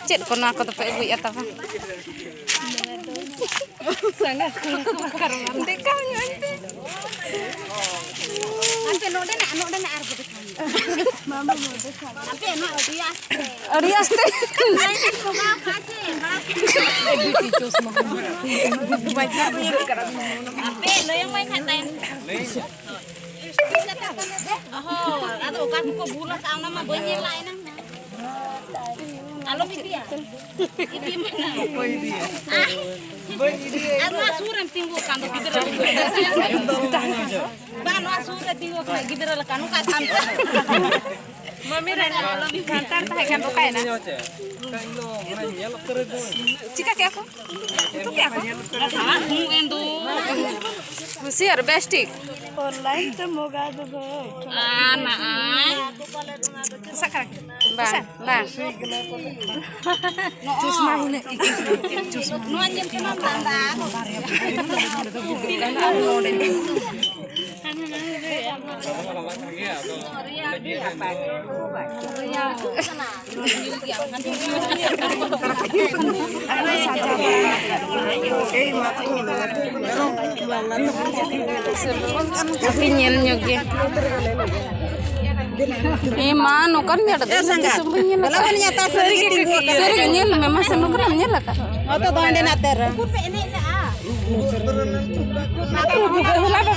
Cek kono aku tepe ibu ya apa? Sangat bakar nanti kau nanti. Ante no dena arbo de kan. Mama mo de kan. Ante no odias. Orias teh. Ai ko ba kace. Cus mah. Banyak dia sekarang. Ante lo yang main katain. Oh, ada okat ko bulas ang nama banyak lain nang. Alo bibiya. Ibi mana? Boy dia. Ah. Boy dia. Alo asuran tinggu kan gidra. Ba no asuran tinggu kan gidra la kanu ka tan. Mami rena alo mi kantar tah kan rokai na. Kailo, mana nyelok terus. Cika ke aku? Itu ke aku? Ah, endo. Musiar bestik. Online to moga do. Ana ai. Sakar. Bang. Cus mah ini. Cus mah. No anjem ke non tanda. Tapi nyelnya ge. Mano kan ya ada sembunyi lah. Kalau nyata sering tinggu. Sering nyel memang seneng kan nyel lah. Auto donde na terra. Hula ba